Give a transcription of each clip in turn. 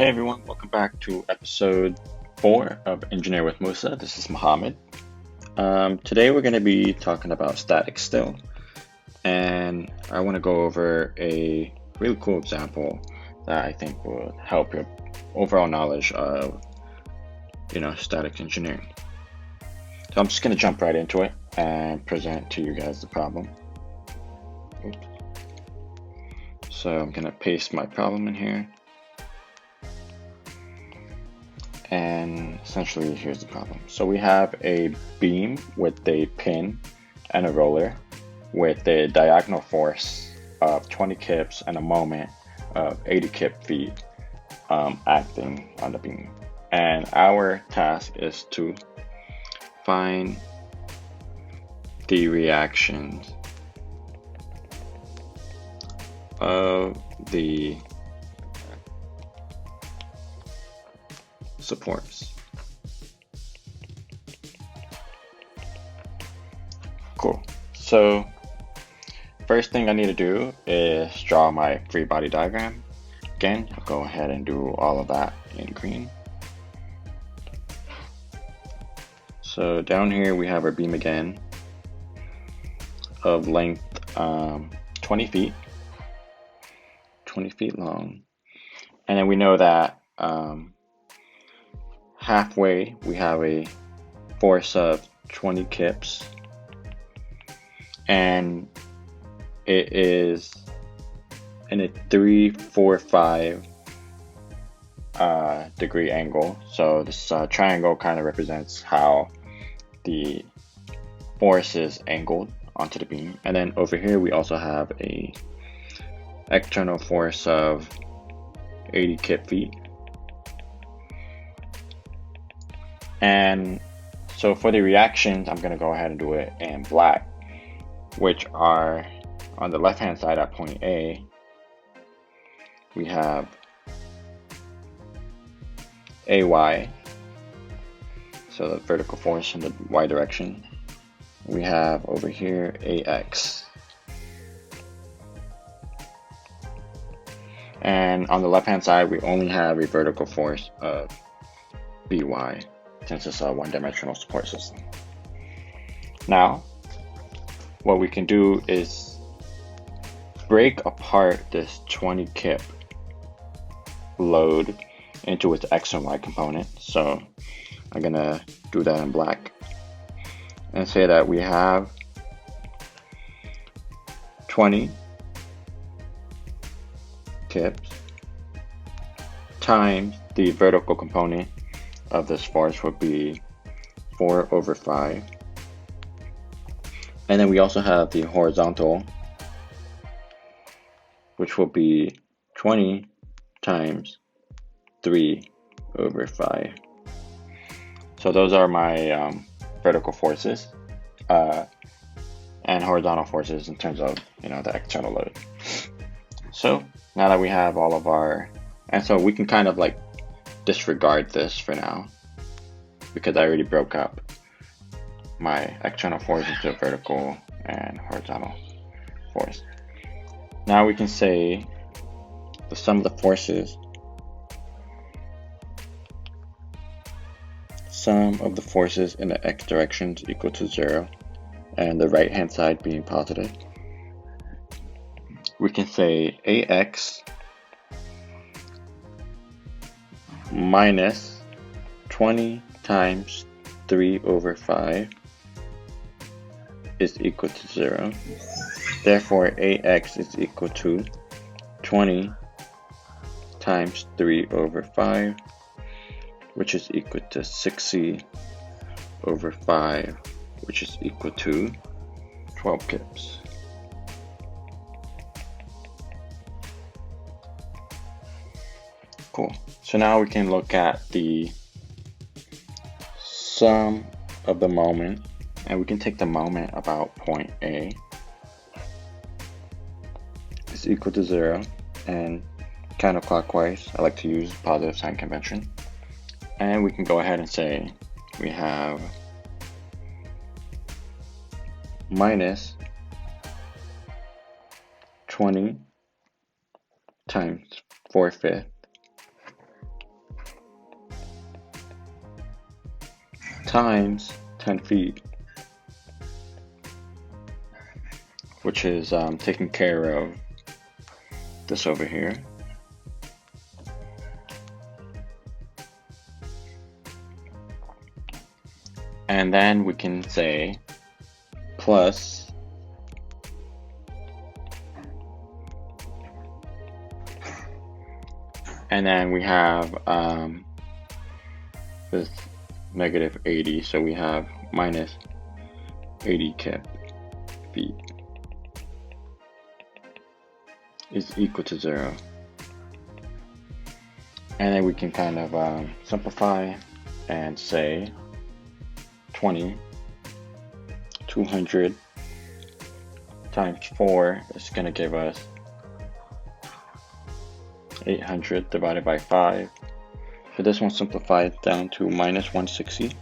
Hey everyone, welcome back to episode 4 of Engineer with Musa. This is Mohammed. Today we're going to be talking about statics still, and I want to go over a really cool example that I think will help your overall knowledge of, statics engineering. So I'm just going to jump right into it and present to you guys the problem. Oops. So I'm going to paste my problem in here. And essentially, here's the problem. So we have a beam with a pin and a roller with a diagonal force of 20 kips and a moment of 80 kip feet acting on the beam. And our task is to find the reactions of the supports. Cool. So first thing I need to do is draw my free body diagram. Again, I'll go ahead and do all of that in green. So down here we have our beam again of length 20 feet long, and then we know that halfway we have a force of 20 kips, and it is in a 345 degree angle. So this triangle kind of represents how the force is angled onto the beam. And then over here we also have a external force of 80 kip feet. And so for the reactions, I'm going to go ahead and do it in black, which are on the left hand side at point A, we have AY, so the vertical force in the Y direction. We have over here AX. And on the left hand side, we only have a vertical force of BY, since it's a one-dimensional support system. Now, what we can do is break apart this 20 kip load into its X and Y component. So I'm gonna do that in black and say that we have 20 kips times the vertical component of this force would be 4/5. And then we also have the horizontal, which will be 20 times 3/5. So those are my vertical forces and horizontal forces in terms of the external load. So now that we have all of our, and so we can kind of like disregard this for now because I already broke up my external force into vertical and horizontal force. Now we can say the sum of the forces, in the x direction is equal to 0, and the right hand side being positive. We can say AX minus 20 times 3/5 is equal to 0. Therefore, AX is equal to 20 times 3/5, which is equal to 60/5, which is equal to 12 kips. Cool. So now we can look at the sum of the moment, and we can take the moment about point A is equal to 0, and counterclockwise, I like to use positive sign convention. And we can go ahead and say we have minus 20 times 4/5 times 10 feet, which is taking care of this over here. And then we can say plus and then we have this negative 80, so we have minus 80 kip feet is equal to 0. And then we can kind of simplify and say 200 times 4 is going to give us 800 divided by 5. So this one simplified down to minus 160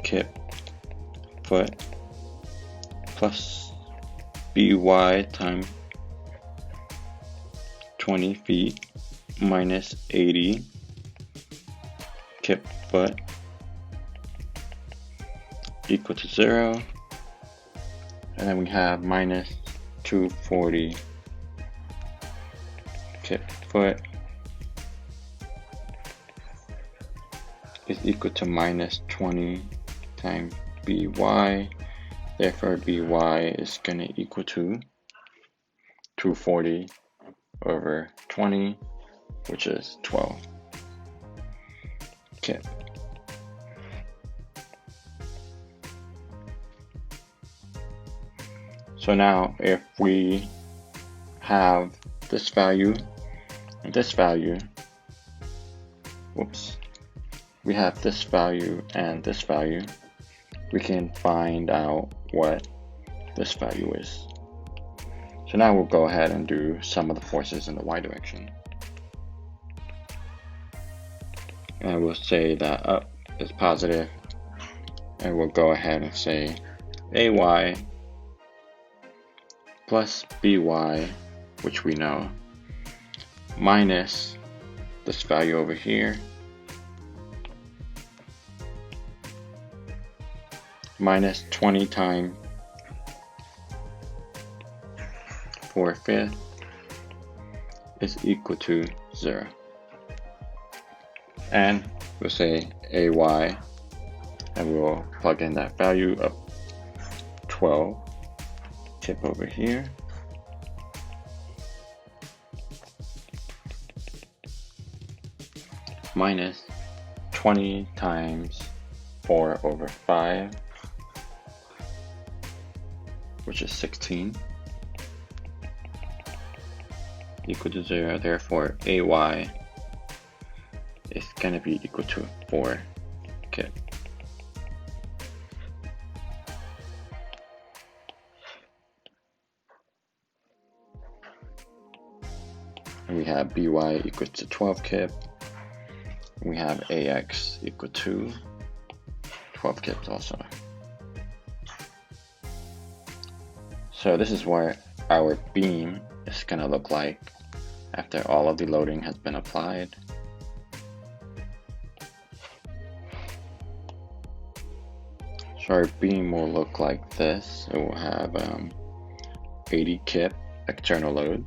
kip foot plus by times 20 feet minus 80 kip foot equal to 0. And then we have minus 240 kip foot is equal to minus 20 times by. Therefore by is going to equal to 240 over 20, which is 12 kip. So now if we have this value and this value, we have this value and this value, we can find out what this value is. So now we'll go ahead and do some of the forces in the y direction. And we'll say that up is positive, and we'll go ahead and say AY plus BY, which we know, minus this value over here, minus 20 times 4/5 is equal to 0. And we'll say AY, and we'll plug in that value of 12 kip over here, minus 20 times 4/5, which is 16, equal to 0. Therefore AY is going to be equal to 4 kip. And we have BY equal to 12 kip. We have AX equal to 12 kips also. So this is what our beam is going to look like after all of the loading has been applied. So our beam will look like this. It will have 80 kip external load,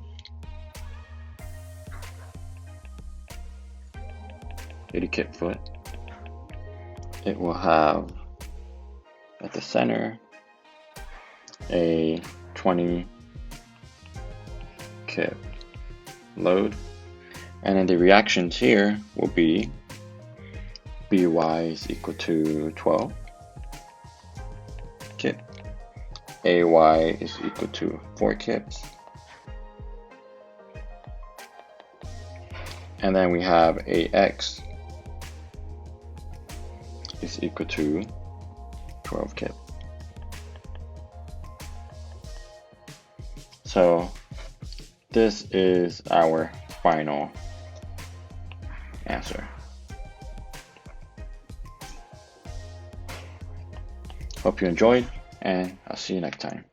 80 kip foot. It will have at the center a 20 kip load, and then the reactions here will be BY is equal to 12 kip, AY is equal to 4 kips, and then we have AX is equal to 12 kip. So this is our final answer. Hope you enjoyed, and I'll see you next time.